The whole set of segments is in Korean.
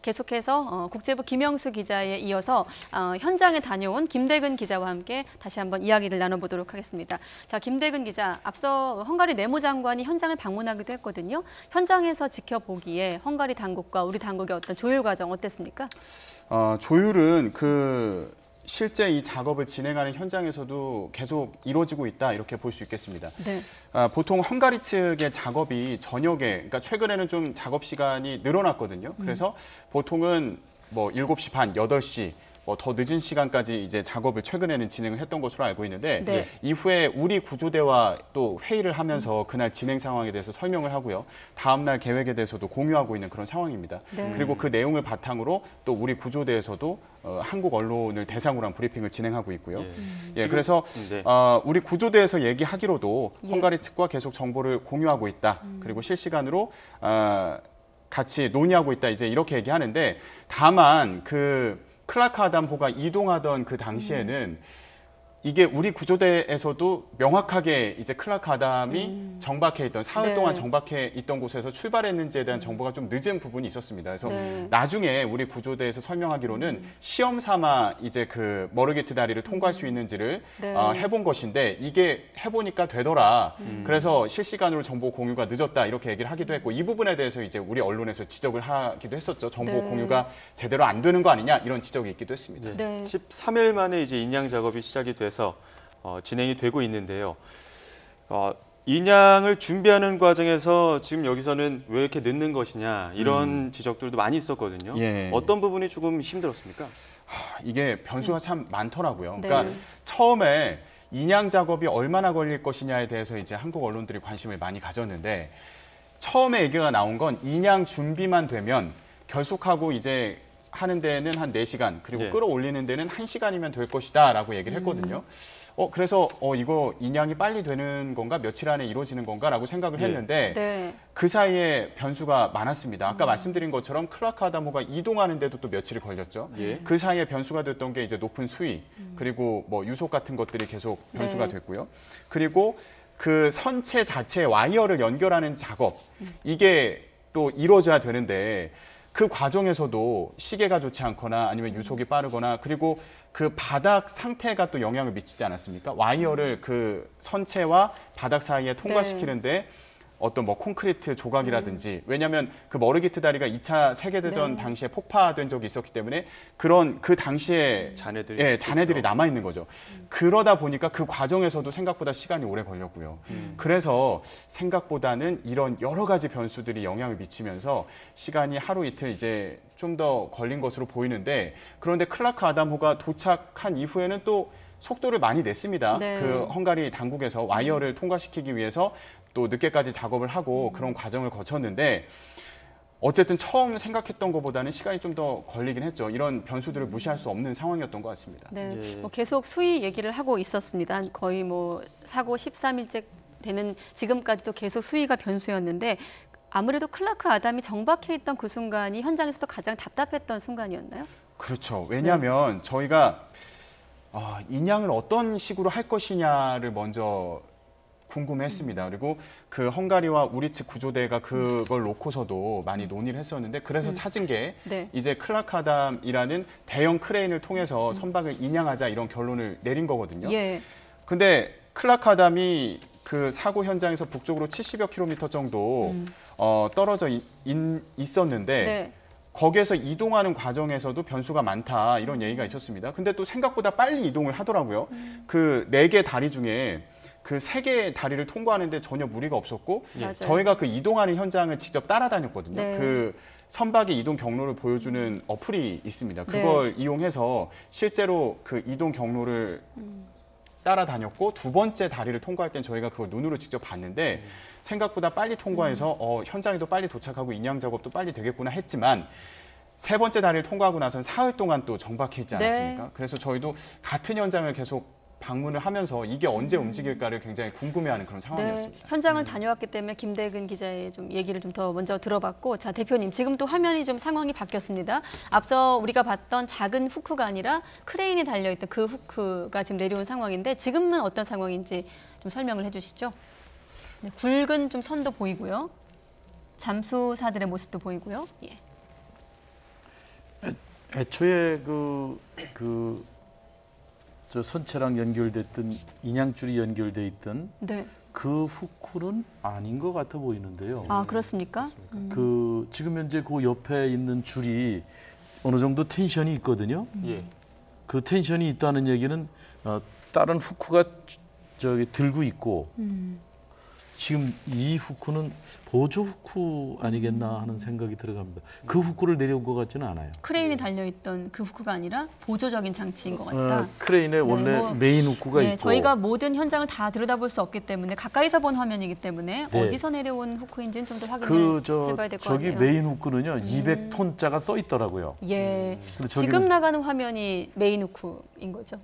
계속해서 국제부 김영수 기자에 이어서 현장에 다녀온 김대근 기자와 함께 다시 한번 이야기를 나눠보도록 하겠습니다. 자, 김대근 기자, 앞서 헝가리 내무장관이 현장을 방문하기도 했거든요. 현장에서 지켜보기에 헝가리 당국과 우리 당국의 어떤 조율 과정 어땠습니까? 조율은 실제 이 작업을 진행하는 현장에서도 계속 이루어지고 있다 이렇게 볼 수 있겠습니다. 네. 보통 헝가리 측의 작업이 저녁에, 그러니까 최근에는 좀 작업 시간이 늘어났거든요. 그래서 보통은 뭐 7시 반, 8시 더 늦은 시간까지 이제 작업을 최근에는 진행을 했던 것으로 알고 있는데 네. 이후에 우리 구조대와 또 회의를 하면서 그날 진행 상황에 대해서 설명을 하고요. 다음 날 계획에 대해서도 공유하고 있는 그런 상황입니다. 네. 그리고 그 내용을 바탕으로 또 우리 구조대에서도 한국 언론을 대상으로 한 브리핑을 진행하고 있고요. 그래서 우리 구조대에서 얘기하기로도 헝가리 측과 계속 정보를 공유하고 있다. 그리고 실시간으로 같이 논의하고 있다. 이제 이렇게 얘기하는데 다만 클라크 아담호가 이동하던 그 당시에는 이게 우리 구조대에서도 명확하게 이제 클라크 아담이 정박해 있던 사흘 동안 정박해 있던 곳에서 출발했는지에 대한 정보가 좀 늦은 부분이 있었습니다. 그래서 나중에 우리 구조대에서 설명하기로는 시험 삼아 이제 머르기트 다리를 통과할 수 있는지를 해본 것인데 이게 해보니까 되더라. 그래서 실시간으로 정보 공유가 늦었다 이렇게 얘기를 하기도 했고 이 부분에 대해서 이제 우리 언론에서 지적을 하기도 했었죠. 정보 공유가 제대로 안 되는 거 아니냐 이런 지적이 있기도 했습니다. 13일 만에 이제 인양 작업이 시작이 돼서 진행이 되고 있는데요. 인양을 준비하는 과정에서 지금 여기서는 왜 이렇게 늦는 것이냐 이런 지적들도 많이 있었거든요. 어떤 부분이 조금 힘들었습니까? 이게 변수가 참 많더라고요. 그러니까 처음에 인양 작업이 얼마나 걸릴 것이냐에 대해서 이제 한국 언론들이 관심을 많이 가졌는데 처음에 얘기가 나온 건 인양 준비만 되면 결속하고 이제 하는 데는 한 4시간, 그리고 끌어올리는 데는 1시간이면 될 것이다 라고 얘기를 했거든요. 그래서 이거 인양이 빨리 되는 건가, 며칠 안에 이루어지는 건가 라고 생각을 했는데 그 사이에 변수가 많았습니다. 아까 말씀드린 것처럼 클라크 아담호가 이동하는데도 또 며칠이 걸렸죠. 그 사이에 변수가 됐던 게 이제 높은 수위, 그리고 뭐 유속 같은 것들이 계속 변수가 됐고요. 그리고 그 선체 자체의 와이어를 연결하는 작업, 이게 또 이루어져야 되는데 그 과정에서도 시계가 좋지 않거나 아니면 유속이 빠르거나 그리고 그 바닥 상태가 또 영향을 미치지 않았습니까? 와이어를 그 선체와 바닥 사이에 통과시키는데 어떤 뭐 콘크리트 조각이라든지 왜냐하면 그 머르기트 다리가 2차 세계대전 당시에 폭파된 적이 있었기 때문에 그 당시에 잔해들이 남아 있는 거죠. 그러다 보니까 그 과정에서도 생각보다 시간이 오래 걸렸고요. 그래서 생각보다는 이런 여러 가지 변수들이 영향을 미치면서 시간이 하루 이틀 이제 좀 더 걸린 것으로 보이는데 그런데 클라크 아담호가 도착한 이후에는 또 속도를 많이 냈습니다. 그 헝가리 당국에서 와이어를 통과시키기 위해서 또 늦게까지 작업을 하고 그런 과정을 거쳤는데 어쨌든 처음 생각했던 것보다는 시간이 좀 더 걸리긴 했죠. 이런 변수들을 무시할 수 없는 상황이었던 것 같습니다. 뭐 계속 수위 얘기를 하고 있었습니다. 거의 뭐 사고 13일째 되는 지금까지도 계속 수위가 변수였는데 아무래도 클라크 아담이 정박해 있던 그 순간이 현장에서도 가장 답답했던 순간이었나요? 그렇죠. 왜냐하면 저희가 인양을 어떤 식으로 할 것이냐를 먼저 궁금해했습니다. 그리고 그 헝가리와 우리 측 구조대가 그걸 놓고서도 많이 논의를 했었는데 그래서 찾은 게 이제 클라크 아담이라는 대형 크레인을 통해서 선박을 인양하자 이런 결론을 내린 거거든요. 근데 클라크 아담이 그 사고 현장에서 북쪽으로 70여 킬로미터 정도 떨어져 있었는데 거기에서 이동하는 과정에서도 변수가 많다 이런 얘기가 있었습니다. 근데 또 생각보다 빨리 이동을 하더라고요. 그 4개 다리 중에 그 3개의 다리를 통과하는데 전혀 무리가 없었고 저희가 그 이동하는 현장을 직접 따라다녔거든요. 그 선박의 이동 경로를 보여주는 어플이 있습니다. 그걸 이용해서 실제로 그 이동 경로를 따라다녔고 두 번째 다리를 통과할 땐 저희가 그걸 눈으로 직접 봤는데 생각보다 빨리 통과해서 현장에도 빨리 도착하고 인양 작업도 빨리 되겠구나 했지만 세 번째 다리를 통과하고 나선 사흘 동안 또 정박해 있지 않았습니까? 그래서 저희도 같은 현장을 계속 방문을 하면서 이게 언제 움직일까를 굉장히 궁금해하는 그런 상황이었습니다. 현장을 다녀왔기 때문에 김대근 기자의 좀 얘기를 좀 더 먼저 들어봤고, 자 대표님 지금 또 화면이 좀 상황이 바뀌었습니다. 앞서 우리가 봤던 작은 후크가 아니라 크레인이 달려있던 그 후크가 지금 내려온 상황인데 지금은 어떤 상황인지 좀 설명을 해주시죠. 굵은 좀 선도 보이고요, 잠수사들의 모습도 보이고요. 애초에 저 선체랑 연결됐던 인양줄이 연결돼 있던 네. 그 후크는 아닌 것 같아 보이는데요. 아, 그렇습니까? 지금 현재 그 옆에 있는 줄이 어느 정도 텐션이 있거든요. 예. 그 텐션이 있다는 얘기는 다른 후크가 저기 들고 있고 지금 이 후크는 보조 후크 아니겠나 하는 생각이 들어갑니다. 그 후크를 내려온 것 같지는 않아요. 크레인이 달려있던 그 후크가 아니라 보조적인 장치인 것 같다. 크레인에 원래 뭐, 메인 후크가 네, 있고 저희가 모든 현장을 다 들여다볼 수 없기 때문에 가까이서 본 화면이기 때문에 네. 어디서 내려온 후크인지는 좀 더 확인을 해봐야 될 것 같아요. 저기 메인 후크는요 200톤짜가 써 있더라고요. 예, 근데 지금 나가는 화면이 메인 후크인 거죠?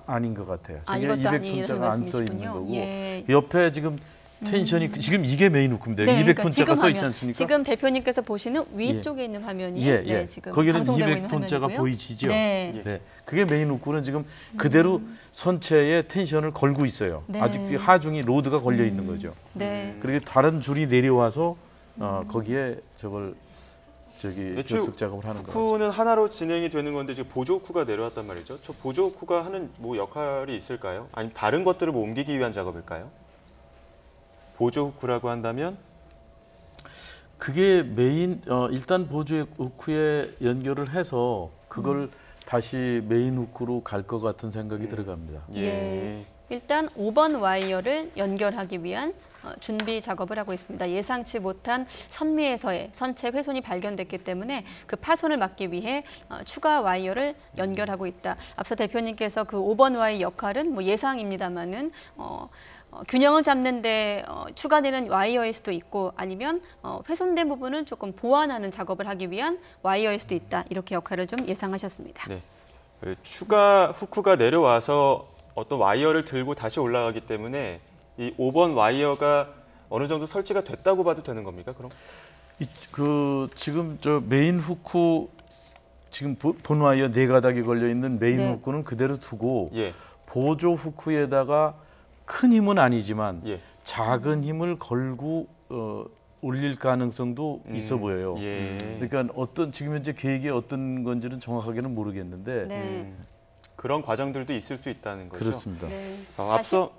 아닌 것 같아요. 아, 저게 이것도 200톤짜가 안 써 있는 말씀이시군요. 거고 예. 옆에 지금 텐션이 지금 이게 메인 후크입니다. 네, 200톤짜가 써 있지 않습니까? 지금 대표님께서 보시는 위쪽에 있는 화면이 네, 지금 거기는 방송되고 있는 200톤짜가 화면이고요. 보이시죠? 네. 네. 그게 메인 후크는 지금 그대로 선체에 텐션을 걸고 있어요. 네. 아직 하중이 로드가 걸려 있는 거죠. 네. 그리고 다른 줄이 내려와서 거기에 결속 작업을 하는 거죠. 후크는 하나로 진행이 되는 건데 지금 보조 후크가 내려왔단 말이죠. 저 보조 후크가 하는 뭐 역할이 있을까요? 아니면 다른 것들을 뭐 옮기기 위한 작업일까요? 보조 후크라고 한다면 그게 메인 일단 보조 후크에 연결을 해서 그걸 다시 메인 후크로 갈 것 같은 생각이 들어갑니다. 예. 일단 5번 와이어를 연결하기 위한 준비 작업을 하고 있습니다. 예상치 못한 선미에서의 선체 훼손이 발견됐기 때문에 그 파손을 막기 위해 추가 와이어를 연결하고 있다. 앞서 대표님께서 그 5번 와이어 역할은 뭐 예상입니다만은 균형을 잡는데 추가되는 와이어일 수도 있고 아니면 훼손된 부분을 조금 보완하는 작업을 하기 위한 와이어일 수도 있다. 이렇게 역할을 좀 예상하셨습니다. 네. 추가 후크가 내려와서 어떤 와이어를 들고 다시 올라가기 때문에 이 5번 와이어가 어느 정도 설치가 됐다고 봐도 되는 겁니까? 그럼? 지금 저 메인 후크 지금 본 와이어 4가닥이 걸려 있는 메인 네. 후크는 그대로 두고 예. 보조 후크에다가 큰 힘은 아니지만 예. 작은 힘을 걸고 올릴 가능성도 있어 보여요. 예. 그러니까 지금 현재 계획이 어떤 건지는 정확하게는 모르겠는데 네. 그런 과정들도 있을 수 있다는 거죠. 그렇습니다. 네. 앞서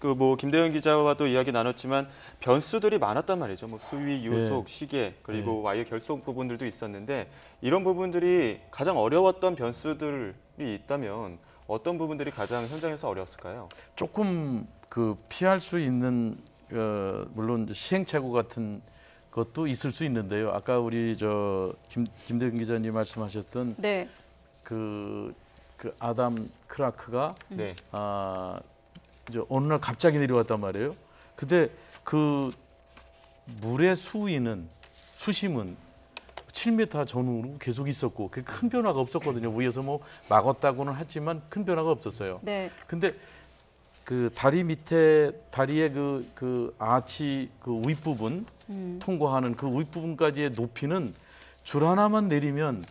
그 뭐 김대현 기자와도 이야기 나눴지만 변수들이 많았단 말이죠. 뭐 수위, 요속, 시계 그리고 와이어 결속 부분들도 있었는데 이런 부분들이 가장 어려웠던 변수들이 있다면 어떤 부분들이 가장 현장에서 어려웠을까요? 조금 피할 수 있는 물론 시행착오 같은 것도 있을 수 있는데요. 아까 우리 김대근 기자님 말씀하셨던 네. 그 아담 크라크가 네. 어느 날 갑자기 내려왔단 말이에요. 근데 그 물의 수심은 7m 전후로 계속 있었고 큰 변화가 없었거든요. 위에서 뭐 막았다고는 하지만 큰 변화가 없었어요. 네. 근데 그 다리 밑에 다리의 그 아치 그 윗부분 통과하는 그 윗부분까지의 높이는 줄 하나만 내리면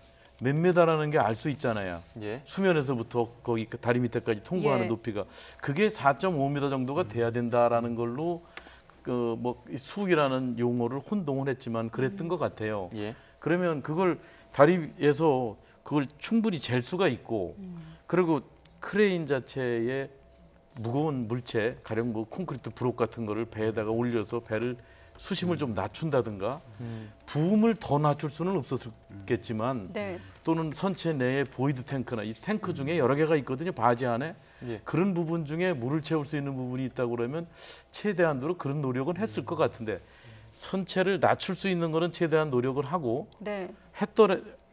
몇 메다라는 게 알 수 있잖아요. 예. 수면에서부터 거기 다리 밑에까지 통과하는 예. 높이가 그게 4.5m 정도가 돼야 된다라는 걸로 뭐 수이라는 용어를 혼동을 했지만 그랬던 것 같아요. 예. 그러면 그걸 다리에서 그걸 충분히 잴 수가 있고 그리고 크레인 자체에 무거운 물체 가령 뭐 콘크리트 브록 같은 거를 배에다가 올려서 배를 수심을 좀 낮춘다든가 부음을 더 낮출 수는 없었겠지만 네. 또는 선체 내에 보이드 탱크나 이 탱크 중에 여러 개가 있거든요. 바지 안에 예. 그런 부분 중에 물을 채울 수 있는 부분이 있다고 그러면 최대한으로 그런 노력은 했을 것 같은데 선체를 낮출 수 있는 거는 최대한 노력을 하고 네.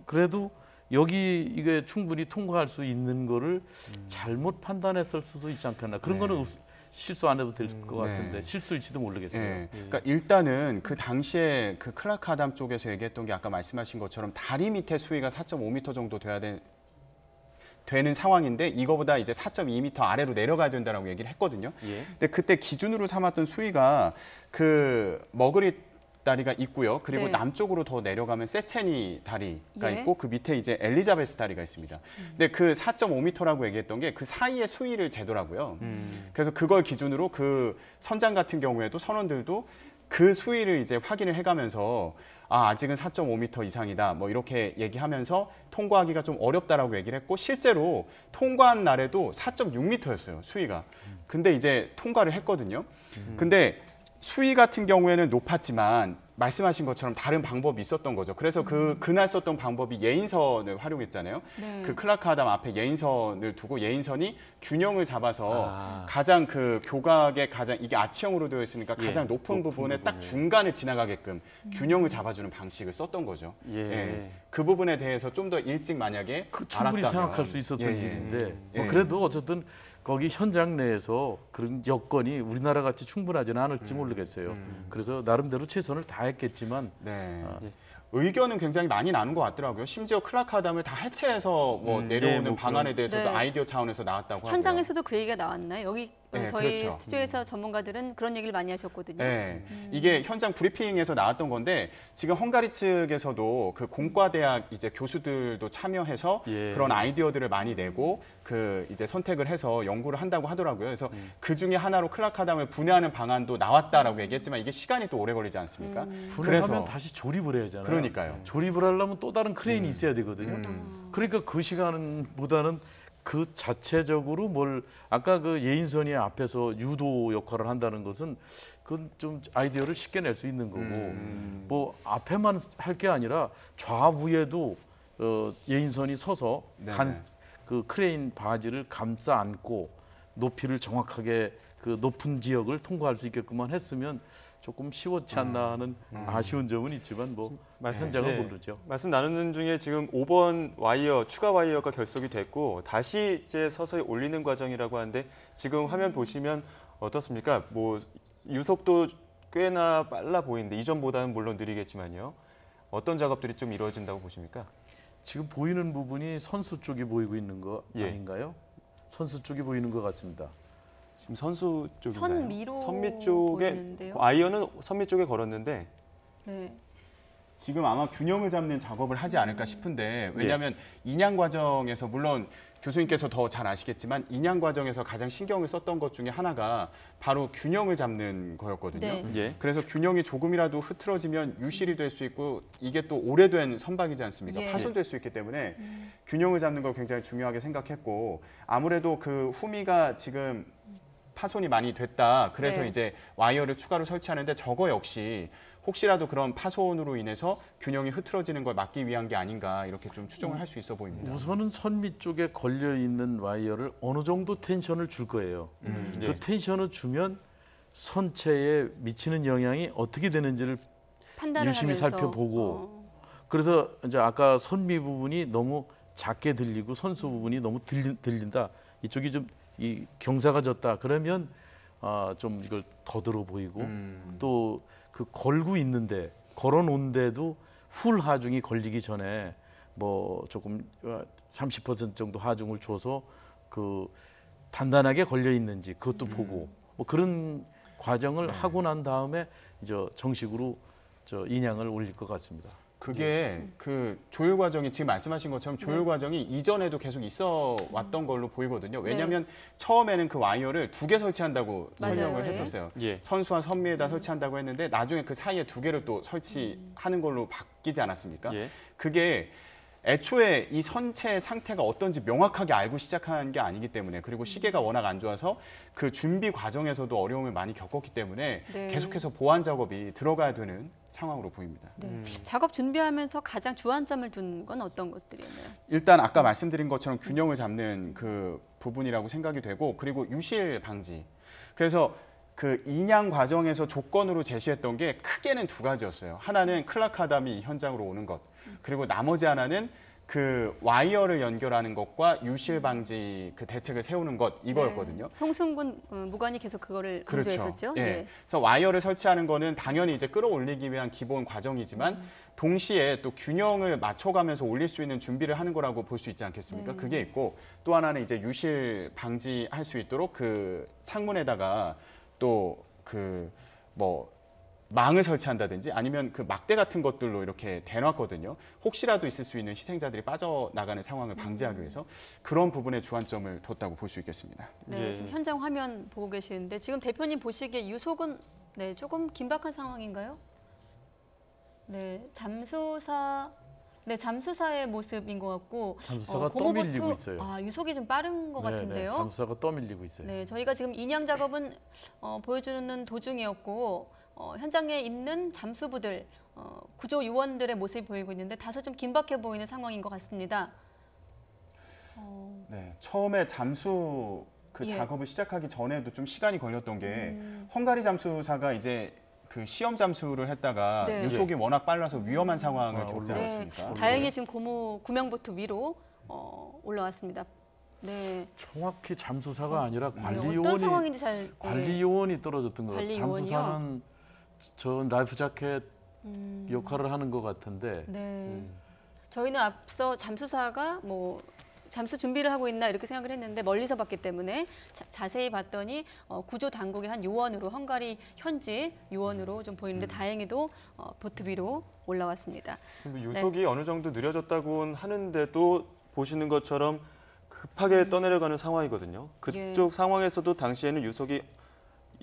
그래도 여기 이게 충분히 통과할 수 있는 거를 잘못 판단했을 수도 있지 않겠나. 그런 거는 실수 안 해도 될 것 같은데 실수일지도 모르겠어요. 네. 그러니까 일단은 그 당시에 그 클라크 아담 쪽에서 얘기했던 게 아까 말씀하신 것처럼 다리 밑에 수위가 4.5m 정도 되는 상황인데 이거보다 이제 4.2m 아래로 내려가야 된다라고 얘기를 했거든요. 예. 근데 그때 기준으로 삼았던 수위가 그 머그릿 다리가 있고요. 그리고 네. 남쪽으로 더 내려가면 세체니 다리가 예. 있고 그 밑에 이제 엘리자베스 다리가 있습니다. 근데 그 4.5m라고 얘기했던 게 그 사이의 수위를 재더라고요. 그래서 그걸 기준으로 그 선장 같은 경우에도 선원들도 그 수위를 이제 확인을 해가면서 아직은 4.5m 이상이다 뭐 이렇게 얘기하면서 통과하기가 좀 어렵다라고 얘기를 했고 실제로 통과한 날에도 4.6m였어요 수위가. 근데 이제 통과를 했거든요. 근데 수위 같은 경우에는 높았지만 말씀하신 것처럼 다른 방법이 있었던 거죠. 그래서 그날 썼던 방법이 예인선을 활용했잖아요. 네. 그 클라크아담 앞에 예인선을 두고 예인선이 균형을 잡아서 가장 그 교각의 가장 이게 아치형으로 되어 있으니까 가장 높은 부분에 딱 중간을 지나가게끔 균형을 잡아주는 방식을 썼던 거죠. 예. 그 부분에 대해서 좀 더 일찍 만약에 충분히 알았다면 생각할 수 있었던 예, 예. 일인데 예. 그래도 어쨌든 거기 현장 내에서 그런 여건이 우리나라 같이 충분하지는 않을지 모르겠어요. 그래서 나름대로 최선을 다했겠지만 네. 예. 의견은 굉장히 많이 나는 것 같더라고요. 심지어 클라크아담을 다 해체해서 뭐 내려오는 네, 뭐 방안에 대해서도 네. 아이디어 차원에서 나왔다고 하고요. 현장에서도 그 얘기가 나왔나요? 여기 네, 저희 그렇죠. 스튜디오에서 전문가들은 그런 얘기를 많이 하셨거든요. 네, 이게 현장 브리핑에서 나왔던 건데 지금 헝가리 측에서도 그 공과대학 이제 교수들도 참여해서 예. 그런 아이디어들을 많이 내고 그 이제 선택을 해서 연구를 한다고 하더라고요. 그래서 그 중에 하나로 클라크아담을 분해하는 방안도 나왔다라고 얘기했지만 이게 시간이 또 오래 걸리지 않습니까? 분해하면 다시 조립을 해야 하잖아요. 그러니까요. 조립을 하려면 또 다른 크레인이 있어야 되거든요. 그러니까 그 시간보다는 그 자체적으로 뭘 아까 그 예인선이 앞에서 유도 역할을 한다는 것은 그건 좀 아이디어를 쉽게 낼 수 있는 거고 뭐 앞에만 할 게 아니라 좌우에도 예인선이 서서 네네. 그 크레인 바지를 감싸 안고 높이를 정확하게 그 높은 지역을 통과할 수 있게끔만 했으면 조금 쉬웠지 않나 하는 아쉬운 점은 있지만 뭐 현장은 네. 모르죠. 말씀 나누는 중에 지금 5번 와이어 추가 와이어가 결속이 됐고 다시 이제 서서히 올리는 과정이라고 하는데 지금 화면 보시면 어떻습니까? 뭐 유속도 꽤나 빨라 보이는데 이전보다는 물론 느리겠지만요. 어떤 작업들이 좀 이루어진다고 보십니까? 지금 보이는 부분이 선수 쪽이 보이고 있는 거 예. 아닌가요? 선수 쪽이 보이는 것 같습니다. 지금 선수 쪽인가요? 선미로 선미 쪽에 보이는데요. 아이언은 선미 쪽에 걸었는데 네. 지금 아마 균형을 잡는 작업을 하지 않을까 싶은데 왜냐하면 인양 과정에서 물론 교수님께서 더 잘 아시겠지만 인양 과정에서 가장 신경을 썼던 것 중에 하나가 바로 균형을 잡는 거였거든요. 네. 예. 그래서 균형이 조금이라도 흐트러지면 유실이 될 수 있고 이게 또 오래된 선박이지 않습니까? 예. 파손될 수 있기 때문에 균형을 잡는 걸 굉장히 중요하게 생각했고 아무래도 그 후미가 지금 파손이 많이 됐다. 그래서 네. 이제 와이어를 추가로 설치하는데 저거 역시 혹시라도 그런 파손으로 인해서 균형이 흐트러지는 걸 막기 위한 게 아닌가 이렇게 좀 추정을 할 수 있어 보입니다. 우선은 선미 쪽에 걸려 있는 와이어를 어느 정도 텐션을 줄 거예요. 예. 그 텐션을 주면 선체에 미치는 영향이 어떻게 되는지를 판단을 유심히 하면서, 살펴보고 그래서 이제 아까 선미 부분이 너무 작게 들리고 선수 부분이 너무 들린다. 이쪽이 좀 이 경사가 졌다. 그러면 좀 이걸 더들어 보이고 또 그 걸고 있는데 걸어 놓은데도 풀 하중이 걸리기 전에 뭐 조금 30% 정도 하중을 줘서 그 단단하게 걸려 있는지 그것도 보고 뭐 그런 과정을 하고 난 다음에 이제 정식으로 인양을 올릴 것 같습니다. 그게 그 조율 과정이 지금 말씀하신 것처럼 조율 과정이 이전에도 계속 있어 왔던 걸로 보이거든요. 왜냐하면 처음에는 그 와이어를 2개 설치한다고 맞아요. 설명을 예. 했었어요. 예. 선수와 선미에다 설치한다고 했는데 나중에 그 사이에 2개를 또 설치하는 걸로 바뀌지 않았습니까? 예. 그게 애초에 이 선체 상태가 어떤지 명확하게 알고 시작한 게 아니기 때문에 그리고 시계가 워낙 안 좋아서 그 준비 과정에서도 어려움을 많이 겪었기 때문에 네. 계속해서 보완 작업이 들어가야 되는 상황으로 보입니다. 네. 작업 준비하면서 가장 주안점을 둔 건 어떤 것들이었나요? 일단 아까 말씀드린 것처럼 균형을 잡는 그 부분이라고 생각이 되고 그리고 유실 방지. 그래서 그 인양 과정에서 조건으로 제시했던 게 크게는 2가지였어요. 하나는 클라크아담이 현장으로 오는 것. 그리고 나머지 하나는 그 와이어를 연결하는 것과 유실 방지 그 대책을 세우는 것 이거였거든요. 네. 송승군 무관이 계속 그거를 그렇죠. 강조했었죠. 예. 네. 그래서 와이어를 설치하는 거는 당연히 이제 끌어올리기 위한 기본 과정이지만 동시에 또 균형을 맞춰가면서 올릴 수 있는 준비를 하는 거라고 볼 수 있지 않겠습니까? 네. 그게 있고 또 하나는 이제 유실 방지할 수 있도록 그 창문에다가 또 그 뭐 망을 설치한다든지 아니면 그 막대 같은 것들로 이렇게 대놨거든요. 혹시라도 있을 수 있는 희생자들이 빠져나가는 상황을 방지하기 위해서 그런 부분에 주안점을 뒀다고 볼 수 있겠습니다. 네, 예. 지금 현장 화면 보고 계시는데 지금 대표님 보시기에 유속은 네, 조금 긴박한 상황인가요? 네, 잠수사의 모습인 것 같고 잠수사가 고무보트, 떠밀리고 있어요. 유속이 좀 빠른 것 같은데요. 잠수사가 떠밀리고 있어요. 네, 저희가 지금 인양 작업은 보여주는 도중이었고 현장에 있는 잠수부들, 구조 요원들의 모습이 보이고 있는데 다소 좀 긴박해 보이는 상황인 것 같습니다. 네, 처음에 잠수 예. 작업을 시작하기 전에도 좀 시간이 걸렸던 게 헝가리 잠수사가 이제 그 시험 잠수를 했다가 네. 유속이 워낙 빨라서 위험한 상황을 아, 겪지 올라왔- 않았습니까? 다행히 지금 구명보트 위로 올라왔습니다. 네. 정확히 잠수사가 아니라 어떤 관리요원이 상황인지 잘 관리요원이 떨어졌던 것 같아요. 관리요원이요? 잠수사는 저 라이프 자켓 역할을 하는 것 같은데 네. 저희는 앞서 잠수사가 잠수 준비를 하고 있나 이렇게 생각을 했는데 멀리서 봤기 때문에 자세히 봤더니 구조 당국의 한 요원으로 헝가리 현지 요원으로 좀 보이는데 다행히도 보트 위로 올라왔습니다. 유속이 어느 정도 느려졌다고는 하는데도 보시는 것처럼 급하게 떠내려가는 상황이거든요. 그쪽 상황에서도 당시에는 유속이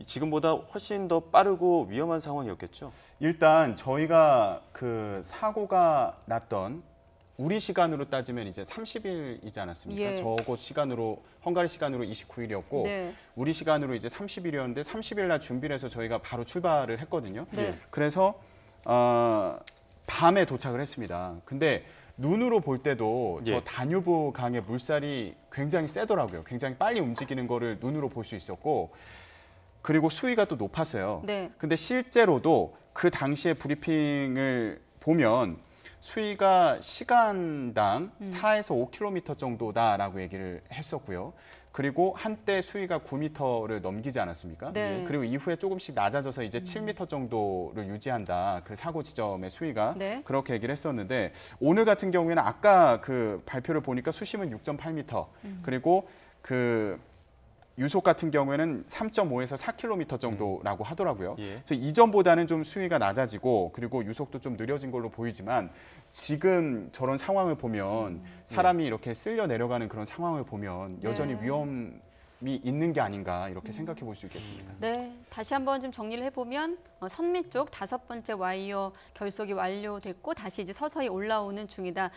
지금보다 훨씬 더 빠르고 위험한 상황이었겠죠. 일단 저희가 그 사고가 났던 우리 시간으로 따지면 이제 30일이지 않았습니까? 예. 저곳 시간으로 헝가리 시간으로 29일이었고 네. 우리 시간으로 이제 30일이었는데 30일 날 준비를 해서 저희가 바로 출발을 했거든요. 네. 그래서 밤에 도착을 했습니다. 근데 눈으로 볼 때도 저 예. 다뉴브 강의 물살이 굉장히 세더라고요. 굉장히 빨리 움직이는 거를 눈으로 볼 수 있었고 그리고 수위가 또 높았어요. 네. 근데 실제로도 그 당시에 브리핑을 보면 수위가 시간당 4에서 5km 정도다라고 얘기를 했었고요. 그리고 한때 수위가 9m를 넘기지 않았습니까? 네. 그리고 이후에 조금씩 낮아져서 이제 7m 정도를 유지한다. 그 사고 지점의 수위가 네. 그렇게 얘기를 했었는데 오늘 같은 경우에는 아까 그 발표를 보니까 수심은 6.8m 그리고 그 유속 같은 경우에는 3.5에서 4km 정도라고 하더라고요. 예. 그래서 이전보다는 좀 수위가 낮아지고 그리고 유속도 좀 느려진 걸로 보이지만 지금 저런 상황을 보면 사람이 이렇게 쓸려 내려가는 그런 상황을 보면 여전히 네. 위험이 있는 게 아닌가 이렇게 생각해 볼 수 있겠습니다. 네, 다시 한번 좀 정리를 해보면 선미 쪽 5번째 와이어 결속이 완료됐고 다시 이제 서서히 올라오는 중이다.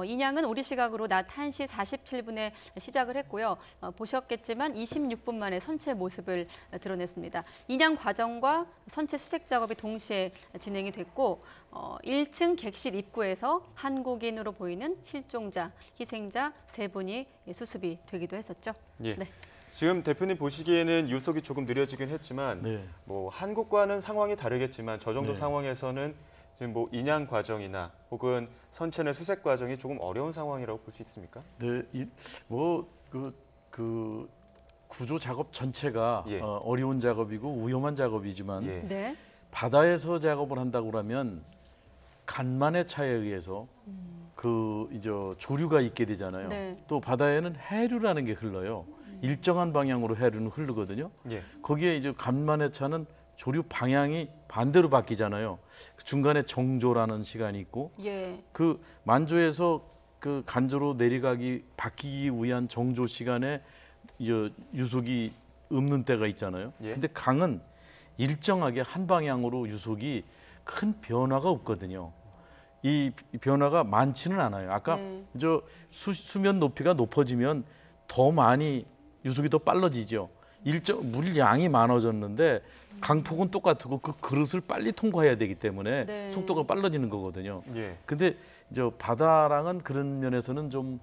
인양은 우리 시각으로 낮 1시 47분에 시작을 했고요. 보셨겠지만 26분 만에 선체 모습을 드러냈습니다. 인양 과정과 선체 수색 작업이 동시에 진행이 됐고 1층 객실 입구에서 한국인으로 보이는 실종자, 희생자 3분이 수습이 되기도 했었죠. 예. 네. 지금 대표님 보시기에는 유속이 조금 느려지긴 했지만 네. 뭐 한국과는 상황이 다르겠지만 저 정도 네. 상황에서는 지금 뭐 인양 과정이나 혹은 선체의 수색 과정이 조금 어려운 상황이라고 볼 수 있습니까? 네, 그 구조 작업 전체가 예. 어려운 작업이고 위험한 작업이지만 예. 네. 바다에서 작업을 한다고 그러면 간만의 차에 의해서 그 이제 조류가 있게 되잖아요. 네. 또 바다에는 해류라는 게 흘러요. 일정한 방향으로 해류는 흐르거든요. 예. 거기에 이제 간만의 차는 조류 방향이 반대로 바뀌잖아요. 중간에 정조라는 시간이 있고 예. 그 만조에서 그 간조로 내려가기 바뀌기 위한 정조 시간에 이제 유속이 없는 때가 있잖아요. 예. 근데 강은 일정하게 한 방향으로 유속이 큰 변화가 없거든요. 이 변화가 많지는 않아요. 아까 네. 저 수면 높이가 높아지면 더 많이 유속이 더 빨라지죠. 물량이 많아졌는데 강폭은 똑같고 그 그릇을 빨리 통과해야 되기 때문에 네. 속도가 빨라지는 거거든요. 예. 근데 저 바다랑은 그런 면에서는 좀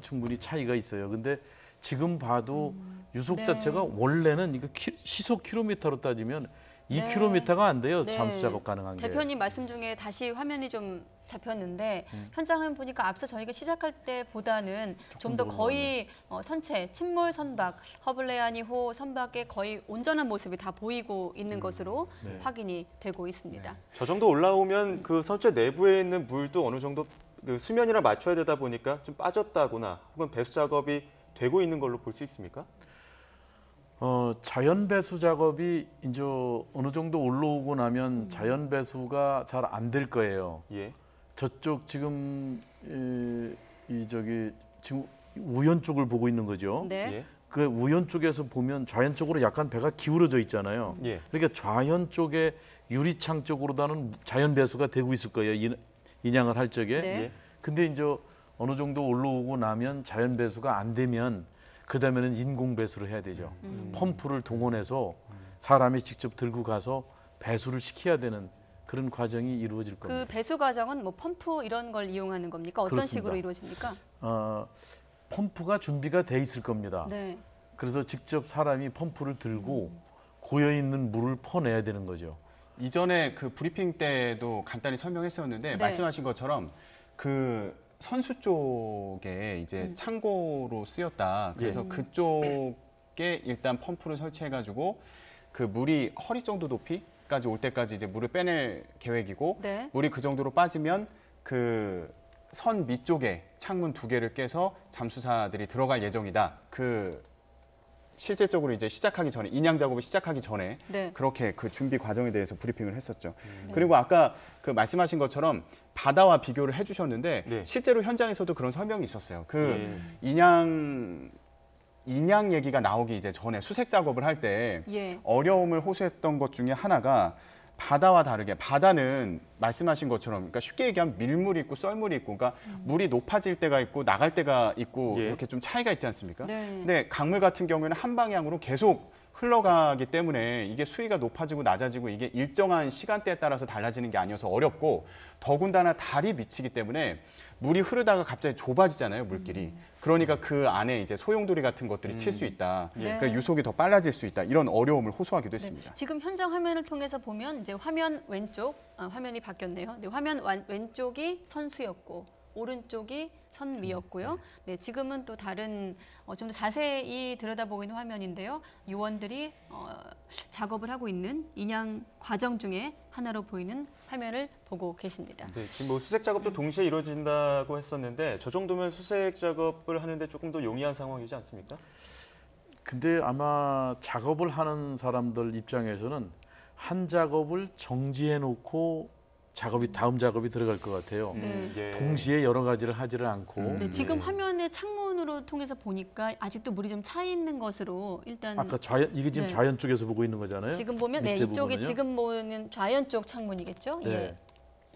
충분히 차이가 있어요. 근데 지금 봐도 유속 네. 자체가 원래는 이거 시속 킬로미터로 따지면 네. 2km가 안 돼요. 네. 잠수 작업 가능한 게. 대표님 말씀 중에 다시 화면이 좀 잡혔는데 현장을 보니까 앞서 저희가 시작할 때보다는 좀 더 거의 선체, 침몰 선박, 허블레아니호 선박의 거의 온전한 모습이 다 보이고 있는 것으로 네. 확인이 되고 있습니다. 저 정도 올라오면 그 선체 내부에 있는 물도 어느 정도 그 수면이랑 맞춰야 되다 보니까 좀 빠졌다거나 혹은 배수 작업이 되고 있는 걸로 볼 수 있습니까? 자연 배수 작업이 이제 어느 정도 올라오고 나면 자연 배수가 잘 안 될 거예요. 예. 저쪽 지금 이 저기 지금 우연 쪽을 보고 있는 거죠. 네. 예. 그 우연 쪽에서 보면 좌연 쪽으로 약간 배가 기울어져 있잖아요. 예. 그러니까 좌연 쪽에 유리창 쪽으로다는 자연 배수가 되고 있을 거예요. 인양을 할 적에. 네. 예. 근데 이제 어느 정도 올라오고 나면 자연 배수가 안 되면 그다음에는 인공 배수를 해야 되죠. 펌프를 동원해서 사람이 직접 들고 가서 배수를 시켜야 되는 그런 과정이 이루어질 그 겁니다. 배수 과정은 뭐 펌프 이런 걸 이용하는 겁니까? 어떤 그렇습니다. 식으로 이루어집니까? 펌프가 준비가 돼 있을 겁니다. 네. 그래서 직접 사람이 펌프를 들고 고여 있는 물을 퍼내야 되는 거죠. 이전에 그 브리핑 때도 간단히 설명했었는데 네. 말씀하신 것처럼 그 선수 쪽에 이제 창고로 쓰였다. 그래서 그쪽에 일단 펌프를 설치해가지고 그 물이 허리 정도 높이까지 올 때까지 이제 물을 빼낼 계획이고 네. 물이 그 정도로 빠지면 그 선 밑쪽에 창문 2개를 깨서 잠수사들이 들어갈 예정이다. 그 실질적으로 이제 시작하기 전에 인양 작업을 시작하기 전에 네. 그렇게 그 준비 과정에 대해서 브리핑을 했었죠. 그리고 아까 그 말씀하신 것처럼 바다와 비교를 해주셨는데 네. 실제로 현장에서도 그런 설명이 있었어요. 그 예. 인양 얘기가 나오기 이제 전에 수색 작업을 할 때 예. 어려움을 호소했던 것 중에 하나가 바다와 다르게 바다는 말씀하신 것처럼 그러니까 쉽게 얘기하면 밀물이 있고 썰물이 있고 그러니까 물이 높아질 때가 있고 나갈 때가 있고 예. 이렇게 좀 차이가 있지 않습니까? 네. 근데 강물 같은 경우에는 한 방향으로 계속 흘러가기 때문에 이게 수위가 높아지고 낮아지고 이게 일정한 시간대에 따라서 달라지는 게 아니어서 어렵고 더군다나 달이 미치기 때문에 물이 흐르다가 갑자기 좁아지잖아요, 물길이. 그러니까 그 안에 이제 소용돌이 같은 것들이 칠 수 있다. 네. 그러니까 유속이 더 빨라질 수 있다. 이런 어려움을 호소하기도 했습니다. 지금 현장 화면을 통해서 보면 이제 화면 왼쪽 화면이 바뀌었네요. 네, 화면 왼쪽이 선수였고 오른쪽이 선미였고요. 네, 지금은 또 다른 좀 더 자세히 들여다보이는 화면인데요. 요원들이 작업을 하고 있는 인양 과정 중에 하나로 보이는 화면을 보고 계십니다. 네, 지금 뭐 수색 작업도 동시에 이루어진다고 했었는데 저 정도면 수색 작업을 하는데 조금 더 용이한 상황이지 않습니까? 근데 아마 작업을 하는 사람들 입장에서는 한 작업을 정지해 놓고 다음 작업이 들어갈 것 같아요. 네. 예. 동시에 여러 가지를 하지를 않고 네, 지금 네. 화면에 창문으로 통해서 보니까 아직도 물이 좀 차 있는 것으로 일단 아까 이게 지금 네. 좌연 쪽에서 보고 있는 거잖아요. 지금 보면 네, 밑에 이쪽이 부분은요? 지금 보는 좌연 쪽 창문이겠죠. 네. 예.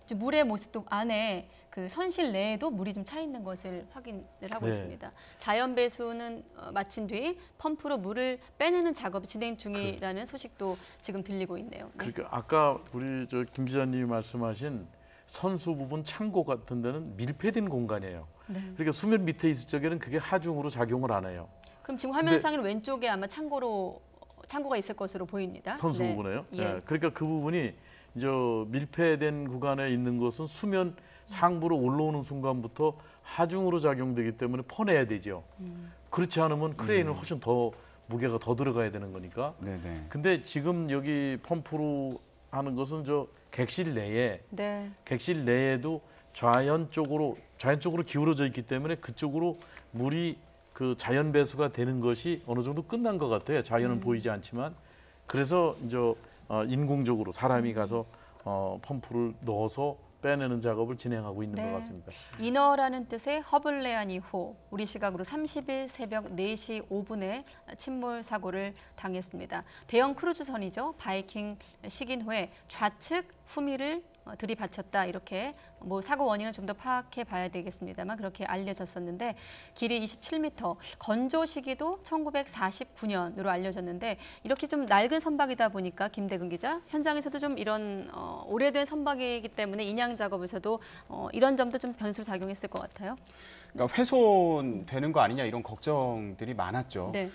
이제 물의 모습도 안에 그 선실 내에도 물이 좀 차 있는 것을 확인을 하고 네. 있습니다. 자연 배수는 마친 뒤 펌프로 물을 빼내는 작업이 진행 중이라는 소식도 지금 들리고 있네요. 네. 그러니까 아까 우리 김 기자님이 말씀하신 선수 부분 창고 같은 데는 밀폐된 공간이에요. 네. 그러니까 수면 밑에 있을 적에는 그게 하중으로 작용을 안 해요. 그럼 지금 화면상에는 왼쪽에 아마 창고가 있을 것으로 보입니다. 선수 네. 부분에요. 예. 네. 그러니까 그 부분이 이제 밀폐된 구간에 있는 것은 수면 상부로 올라오는 순간부터 하중으로 작용되기 때문에 퍼내야 되죠. 그렇지 않으면 크레인을 훨씬 더 무게가 더 들어가야 되는 거니까. 네네. 근데 지금 여기 펌프로 하는 것은 객실 내에 네. 객실 내에도 좌연 쪽으로 기울어져 있기 때문에 그쪽으로 물이 그 자연 배수가 되는 것이 어느 정도 끝난 것 같아요. 자연은 보이지 않지만 그래서 이제 인공적으로 사람이 가서 펌프를 넣어서 빼내는 작업을 진행하고 있는 네. 것 같습니다. 인어라는 뜻의 허블레아니호 우리 시각으로 30일 새벽 4시 5분에 침몰 사고를 당했습니다. 대형 크루즈선이죠. 바이킹 시긴호에 좌측 후미를 들이받쳤다 이렇게 뭐 사고 원인은 좀 더 파악해 봐야 되겠습니다만 그렇게 알려졌었는데 길이 27m 건조 시기도 1949년으로 알려졌는데 이렇게 좀 낡은 선박이다 보니까 김대근 기자 현장에서도 좀 이런 오래된 선박이기 때문에 인양 작업에서도 이런 점도 좀 변수로 작용했을 것 같아요. 그러니까 훼손되는 거 아니냐 이런 걱정들이 많았죠. 네.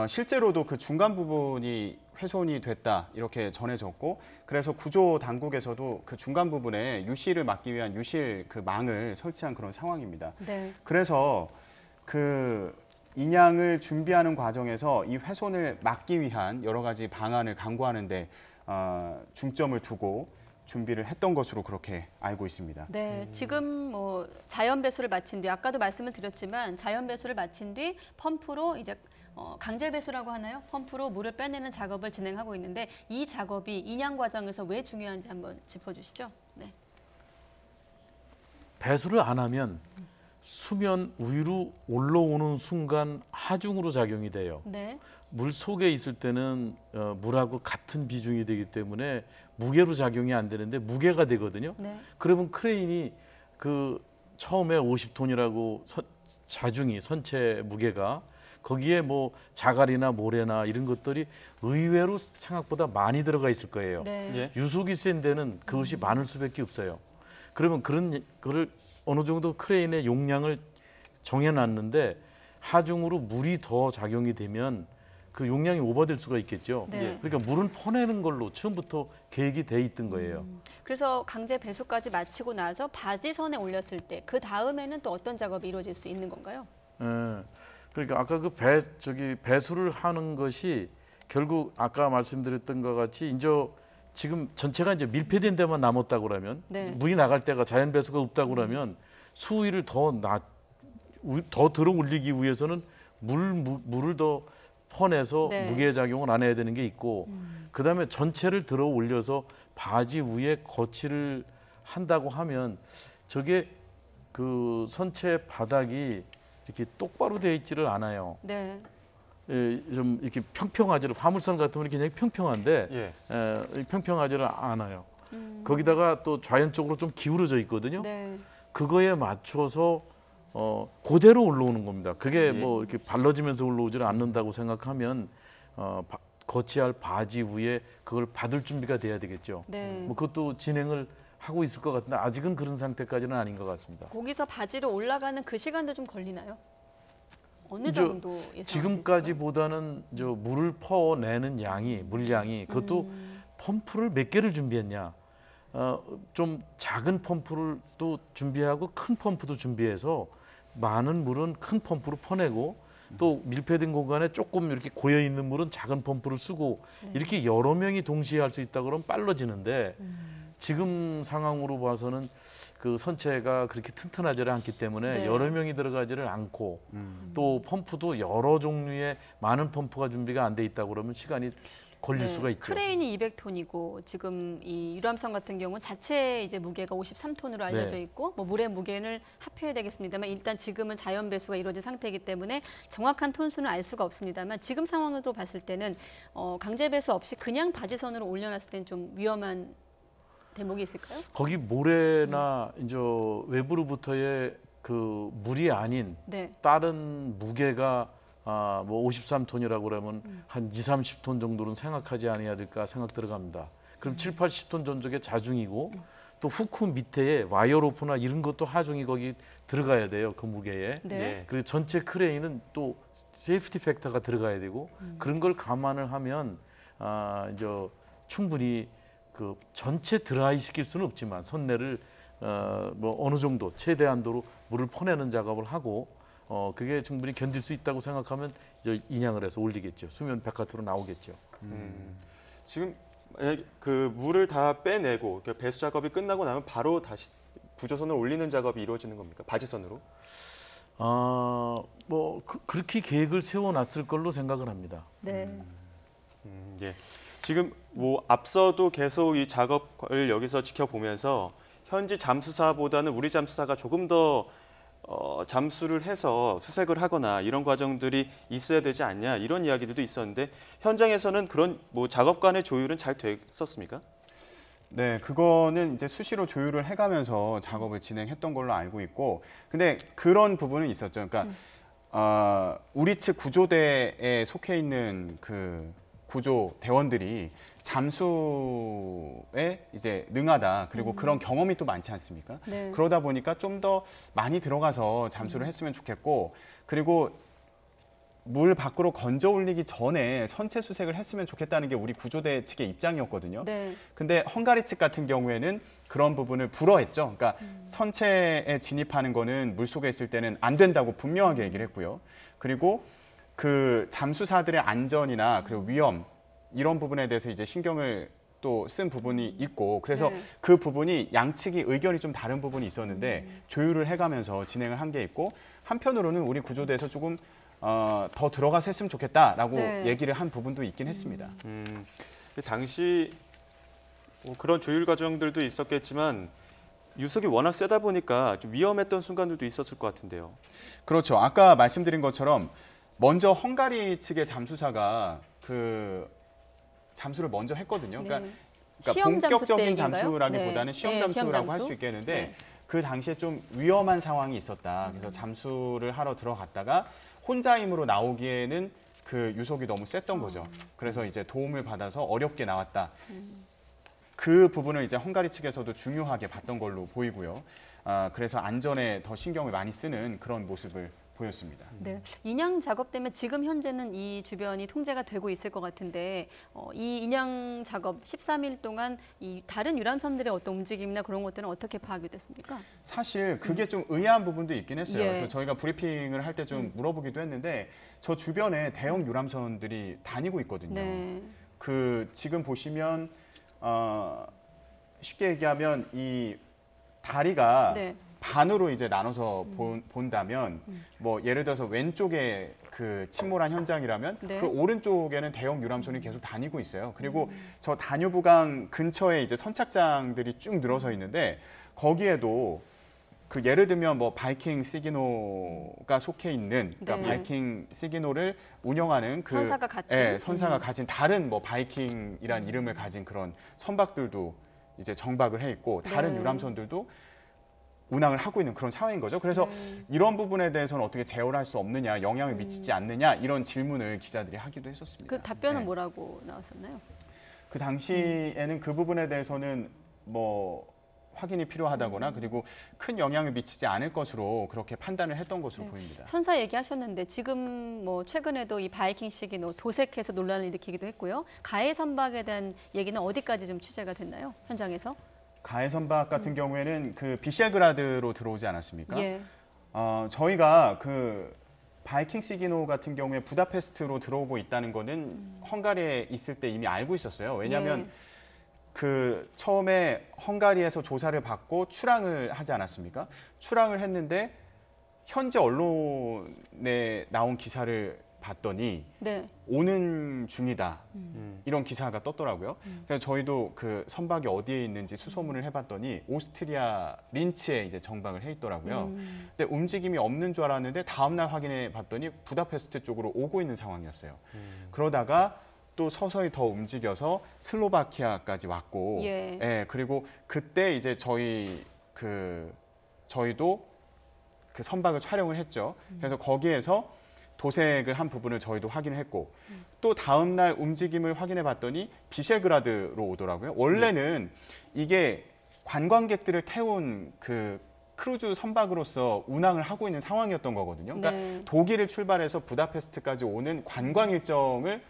실제로도 그 중간 부분이 훼손이 됐다 이렇게 전해졌고 그래서 구조 당국에서도 그 중간 부분에 유실을 막기 위한 유실 그 망을 설치한 그런 상황입니다. 네. 그래서 그 인양을 준비하는 과정에서 이 훼손을 막기 위한 여러 가지 방안을 강구하는데 중점을 두고 준비를 했던 것으로 그렇게 알고 있습니다. 네, 지금 뭐 자연 배수를 마친 뒤 아까도 말씀을 드렸지만 자연 배수를 마친 뒤 펌프로 이제 강제 배수라고 하나요? 펌프로 물을 빼내는 작업을 진행하고 있는데 이 작업이 인양 과정에서 왜 중요한지 한번 짚어주시죠. 네. 배수를 안 하면 수면 위로 올라오는 순간 하중으로 작용이 돼요. 네. 물 속에 있을 때는 물하고 같은 비중이 되기 때문에 무게로 작용이 안 되는데 무게가 되거든요. 네. 그러면 크레인이 그 처음에 50톤이라고 자중이 선체 무게가 거기에 뭐 자갈이나 모래나 이런 것들이 의외로 생각보다 많이 들어가 있을 거예요. 네. 예. 유속이 센 데는 그것이 많을 수밖에 없어요. 그러면 그런 거를 어느 정도 크레인의 용량을 정해놨는데 하중으로 물이 더 작용이 되면 그 용량이 오버될 수가 있겠죠. 네. 그러니까 물은 퍼내는 걸로 처음부터 계획이 돼 있던 거예요. 그래서 강제 배수까지 마치고 나서 바지선에 올렸을 때 그 다음에는 또 어떤 작업이 이루어질 수 있는 건가요? 예. 그러니까 아까 그 배수를 하는 것이 결국 아까 말씀드렸던 것 같이 이제 지금 전체가 이제 밀폐된 데만 남았다고 그러면 네. 물이 나갈 데가 자연 배수가 없다고 그러면 수위를 더 들어 올리기 위해서는 물을 더 퍼내서 네. 무게 작용을 안 해야 되는 게 있고 그다음에 전체를 들어 올려서 바지 위에 거치를 한다고 하면 저게 그 선체 바닥이 이렇게 똑바로 되어 있지를 않아요. 네. 예, 좀 이렇게 평평하지를 화물선 같으면 굉장히 평평한데 예. 평평하지를 않아요. 거기다가 또 좌연적으로 좀 기울어져 있거든요. 네. 그거에 맞춰서 그대로 올라오는 겁니다. 그게 예. 뭐 이렇게 발라지면서 올라오지를 않는다고 생각하면 거치할 바지 위에 그걸 받을 준비가 돼야 되겠죠. 네. 뭐 그것도 진행을 하고 있을 것 같은데 아직은 그런 상태까지는 아닌 것 같습니다. 거기서 바지로 올라가는 그 시간도 좀 걸리나요? 어느 이제 정도 예상할 지금까지보다는 저 물을 퍼내는 양이 물량이 그것도 펌프를 몇 개를 준비했냐? 좀 작은 펌프를 또 준비하고 큰 펌프도 준비해서 많은 물은 큰 펌프로 퍼내고 또 밀폐된 공간에 조금 이렇게 고여 있는 물은 작은 펌프를 쓰고 이렇게 여러 명이 동시에 할 수 있다 그러면 빨라지는데 지금 상황으로 봐서는 그 선체가 그렇게 튼튼하지를 않기 때문에 네. 여러 명이 들어가지를 않고 또 펌프도 여러 종류의 많은 펌프가 준비가 안 돼 있다 그러면 시간이 걸릴 수가 있죠. 크레인이 200톤이고 지금 이 유람선 같은 경우는 자체 이제 무게가 53톤으로 알려져 네. 있고 뭐 물의 무게를 합해야 되겠습니다만 일단 지금은 자연 배수가 이루어진 상태이기 때문에 정확한 톤수는 알 수가 없습니다만 지금 상황으로 봤을 때는 강제 배수 없이 그냥 바지선으로 올려놨을 때는 좀 위험한 대목이 있을까요? 거기 모래나 이제 외부로부터의 그 물이 아닌 네. 다른 무게가 뭐 53톤이라고 그러면 한 2, 30톤 정도는 생각하지 않아야 될까 생각 들어갑니다. 그럼 7, 80톤 전적의 자중이고 또 후크 밑에 와이어 로프나 이런 것도 하중이 거기 들어가야 돼요. 그 무게에. 네. 그리고 전체 크레인은 또 세이프티 팩터가 들어가야 되고 그런 걸 감안을 하면 이제 충분히 그 전체 드라이 시킬 수는 없지만 선내를 뭐 어느 정도 최대한도로 물을 퍼내는 작업을 하고 그게 충분히 견딜 수 있다고 생각하면 이제 인양을 해서 올리겠죠. 수면 바깥으로 나오겠죠. 지금 그 물을 다 빼내고 배수 작업이 끝나고 나면 바로 다시 구조선을 올리는 작업이 이루어지는 겁니까? 바지선으로? 뭐 그렇게 계획을 세워놨을 걸로 생각을 합니다. 네. 예. 지금 뭐 앞서도 계속 이 작업을 여기서 지켜보면서 현지 잠수사보다는 우리 잠수사가 조금 더 잠수를 해서 수색을 하거나 이런 과정들이 있어야 되지 않냐 이런 이야기들도 있었는데 현장에서는 그런 뭐 작업 간의 조율은 잘 됐었습니까? 네, 그거는 이제 수시로 조율을 해가면서 작업을 진행했던 걸로 알고 있고, 근데 그런 부분은 있었죠. 그러니까 우리 측 구조대에 속해 있는 그 구조 대원들이 잠수에 이제 능하다. 그리고 그런 경험이 또 많지 않습니까? 네. 그러다 보니까 좀 더 많이 들어가서 잠수를 했으면 좋겠고, 그리고 물 밖으로 건져 올리기 전에 선체 수색을 했으면 좋겠다는 게 우리 구조대 측의 입장이었거든요. 네. 근데 헝가리 측 같은 경우에는 그런 부분을 불허했죠. 그러니까 선체에 진입하는 거는 물속에 있을 때는 안 된다고 분명하게 얘기를 했고요. 그리고 그 잠수사들의 안전이나 그리고 위험 이런 부분에 대해서 이제 신경을 또 쓴 부분이 있고, 그래서 네. 그 부분이 양측이 의견이 좀 다른 부분이 있었는데 조율을 해가면서 진행을 한 게 있고, 한편으로는 우리 구조대에서 조금 더 들어가서 했으면 좋겠다라고 네. 얘기를 한 부분도 있긴 했습니다. 당시 뭐 그런 조율 과정들도 있었겠지만 유속이 워낙 세다 보니까 좀 위험했던 순간들도 있었을 것 같은데요. 그렇죠. 아까 말씀드린 것처럼 먼저 헝가리 측의 잠수사가 그 잠수를 먼저 했거든요. 그러니까, 네. 그러니까 시험 잠수 때 본격적인 얘기인가요? 잠수라기보다는 네. 시험 네, 잠수라고 시험 할 잠수. 수 있겠는데 네. 그 당시에 좀 위험한 상황이 있었다. 그래서 잠수를 하러 들어갔다가 혼자 힘으로 나오기에는 그 유속이 너무 셌던 거죠. 그래서 이제 도움을 받아서 어렵게 나왔다. 그 부분을 이제 헝가리 측에서도 중요하게 봤던 걸로 보이고요. 그래서 안전에 더 신경을 많이 쓰는 그런 모습을 보였습니다. 네, 인양 작업 때문에 지금 현재는 이 주변이 통제가 되고 있을 것 같은데 이 인양 작업 13일 동안 이 다른 유람선들의 어떤 움직임이나 그런 것들은 어떻게 파악이 됐습니까? 사실 그게 좀 의아한 부분도 있긴 했어요. 예. 그래서 저희가 브리핑을 할 때 좀 물어보기도 했는데 저 주변에 대형 유람선들이 다니고 있거든요. 네. 그 지금 보시면 쉽게 얘기하면 이 다리가 네. 반으로 이제 나눠서 본다면 뭐 예를 들어서 왼쪽에 그 침몰한 현장이라면 네. 그 오른쪽에는 대형 유람선이 계속 다니고 있어요. 그리고 저 다뉴브강 근처에 이제 선착장들이 쭉 늘어서 있는데 거기에도 그 예를 들면 뭐 바이킹 시기노가 속해 있는 그러니까 네. 바이킹 시기노를 운영하는 그 선사가 같은? 예, 선사가 가진 다른 뭐 바이킹이란 이름을 가진 그런 선박들도 이제 정박을 해 있고 다른 네. 유람선들도 운항을 하고 있는 그런 상황인 거죠. 그래서 이런 부분에 대해서는 어떻게 제어를 할 수 없느냐, 영향을 미치지 않느냐 이런 질문을 기자들이 하기도 했었습니다. 그 답변은 네. 뭐라고 나왔었나요? 그 당시에는 그 부분에 대해서는 뭐 확인이 필요하다거나 그리고 큰 영향을 미치지 않을 것으로 그렇게 판단을 했던 것으로 보입니다. 선사 얘기하셨는데 지금 뭐 최근에도 이 바이킹 시기노 도색해서 논란을 일으키기도 했고요. 가해 선박에 대한 얘기는 어디까지 좀 취재가 됐나요? 현장에서? 가해 선박 같은 경우에는 그 비셰그라드로 들어오지 않았습니까? 예. 저희가 그 바이킹 시기노 같은 경우에 부다페스트로 들어오고 있다는 거는 헝가리에 있을 때 이미 알고 있었어요. 왜냐하면 예. 그 처음에 헝가리에서 조사를 받고 출항을 하지 않았습니까? 출항을 했는데 현지 언론에 나온 기사를 봤더니 네. 오는 중이다 이런 기사가 떴더라고요. 그래서 저희도 그 선박이 어디에 있는지 수소문을 해봤더니 오스트리아 린츠에 이제 정박을 해 있더라고요. 근데 움직임이 없는 줄 알았는데 다음 날 확인해 봤더니 부다페스트 쪽으로 오고 있는 상황이었어요. 그러다가 또 서서히 더 움직여서 슬로바키아까지 왔고, 예. 그리고 그때 이제 저희도 그 선박을 촬영을 했죠. 그래서 거기에서 도색을 한 부분을 저희도 확인을 했고 또 다음 날 움직임을 확인해 봤더니 비셰그라드로 오더라고요. 원래는 이게 관광객들을 태운 그 크루즈 선박으로서 운항을 하고 있는 상황이었던 거거든요. 그러니까 네. 독일을 출발해서 부다페스트까지 오는 관광 일정을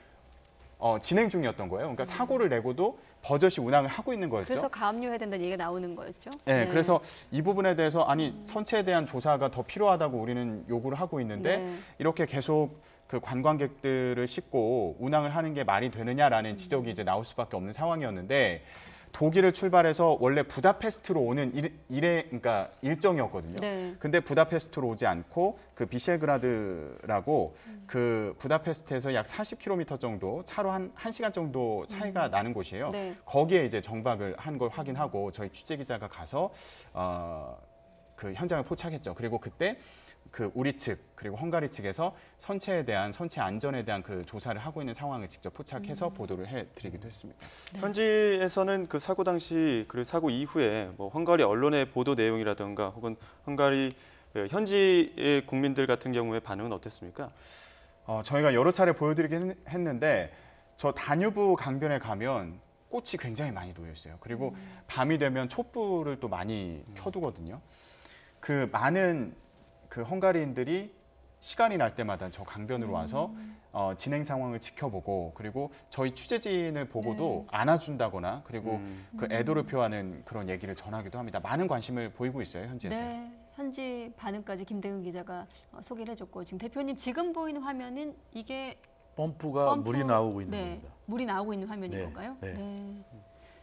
진행 중이었던 거예요. 그러니까 사고를 내고도 버젓이 운항을 하고 있는 거였죠. 그래서 가압류해야 된다는 얘기가 나오는 거였죠. 네, 그래서 이 부분에 대해서 아니 선체에 대한 조사가 더 필요하다고 우리는 요구를 하고 있는데 네. 이렇게 계속 그 관광객들을 싣고 운항을 하는 게 말이 되느냐라는 지적이 이제 나올 수밖에 없는 상황이었는데 독일을 출발해서 원래 부다페스트로 오는 그러니까 일정이었거든요. 네. 근데 부다페스트로 오지 않고 그 비셰그라드라고 그 부다페스트에서 약 40km 정도 차로 한 1시간 정도 차이가 나는 곳이에요. 네. 거기에 이제 정박을 한 걸 확인하고 저희 취재 기자가 가서 그 현장을 포착했죠. 그리고 그때 그 우리 측 그리고 헝가리 측에서 선체 안전에 대한 그 조사를 하고 있는 상황을 직접 포착해서 보도를 해드리기도 했습니다. 현지에서는 그 사고 당시 그리고 사고 이후에 뭐 헝가리 언론의 보도 내용이라든가 혹은 헝가리 현지의 국민들 같은 경우에 반응은 어땠습니까? 저희가 여러 차례 보여드리긴 했는데 저 다뉴브 강변에 가면 꽃이 굉장히 많이 놓여 있어요. 그리고 밤이 되면 촛불을 또 많이 켜두거든요. 그 많은 그 헝가리인들이 시간이 날 때마다 저 강변으로 와서 진행 상황을 지켜보고 그리고 저희 취재진을 보고도 안아준다거나 그리고 그 애도를 표하는 그런 얘기를 전하기도 합니다. 많은 관심을 보이고 있어요, 현지에서. 네, 현지 반응까지 김대근 기자가 소개를 해줬고 지금 대표님 지금 보이는 화면은 이게 펌프가 물이 나오고 있는 네, 겁니다. 물이 나오고 있는 화면인 네, 건가요? 네.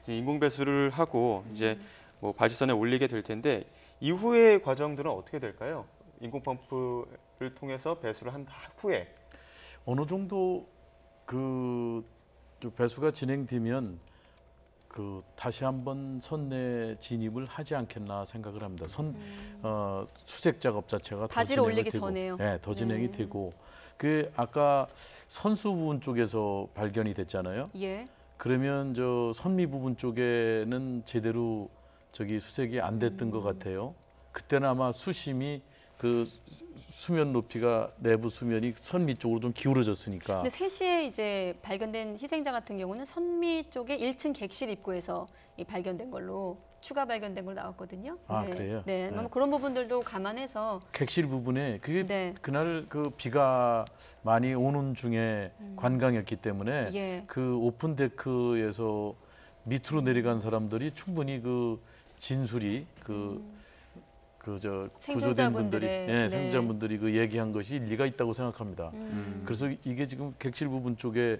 이제 인공 배수를 하고 이제 뭐 바지선에 올리게 될 텐데 이후의 과정들은 어떻게 될까요? 인공 펌프를 통해서 배수를 한 후에 어느 정도 그 배수가 진행되면 다시 한번 선내 진입을 하지 않겠나 생각을 합니다. 수색 작업 자체가 더 바지를 진행이 올리기 되고, 전에요. 네, 더 진행이 되고 그 아까 선수 부분 쪽에서 발견이 됐잖아요. 예. 그러면 저 선미 부분 쪽에는 제대로 저기 수색이 안 됐던 것 같아요. 그때는 아마 수심이 그 수면 높이가 내부 수면이 선미 쪽으로 좀 기울어졌으니까. 근데 3시에 이제 발견된 희생자 같은 경우는 선미 쪽에 1층 객실 입구에서 발견된 걸로 추가 발견된 걸로 나왔거든요. 아, 그래요? 네, 네. 그런 부분들도 감안해서 객실 부분에 그게 네. 그날 그 비가 많이 오는 중에 관광이었기 때문에 예. 그 오픈 데크에서 밑으로 내려간 사람들이 충분히 그 진술이 구조된 분들이 생존자분들의, 예, 생존자분들이 그 얘기한 것이 일리가 있다고 생각합니다. 음. 그래서 이게 지금 객실 부분 쪽에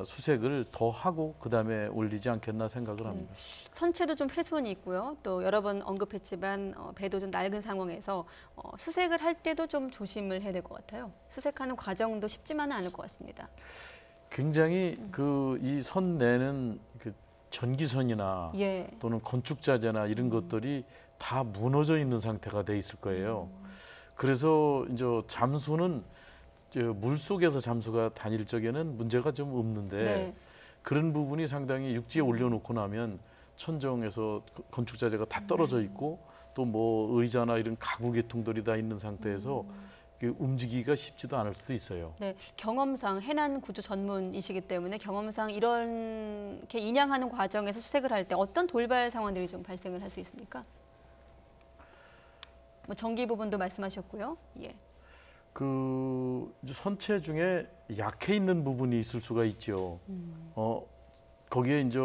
수색을 더 하고 그다음에 올리지 않겠나 생각을 합니다. 선체도 좀 훼손이 있고요. 또 여러 번 언급했지만 배도 좀 낡은 상황에서 수색을 할 때도 좀 조심을 해야 될 것 같아요. 수색하는 과정도 쉽지만은 않을 것 같습니다. 굉장히 이 선 내는 그 전기선이나 예. 또는 건축 자재나 이런 것들이 다 무너져 있는 상태가 돼 있을 거예요. 그래서 이제 잠수는 물 속에서 잠수가 다닐 적에는 문제가 좀 없는데 네. 그런 부분이 상당히 육지에 올려놓고 나면 천정에서 건축 자재가 다 떨어져 있고 또 뭐 의자나 이런 가구 계통들이 다 있는 상태에서 움직이기가 쉽지도 않을 수도 있어요. 네, 경험상 해난 구조 전문이시기 때문에 경험상 이렇게 인양하는 과정에서 수색을 할 때 어떤 돌발 상황들이 좀 발생을 할 수 있습니까? 뭐 전기 부분도 말씀하셨고요. 예. 이제 선체 중에 약해 있는 부분이 있을 수가 있죠. 거기에 이제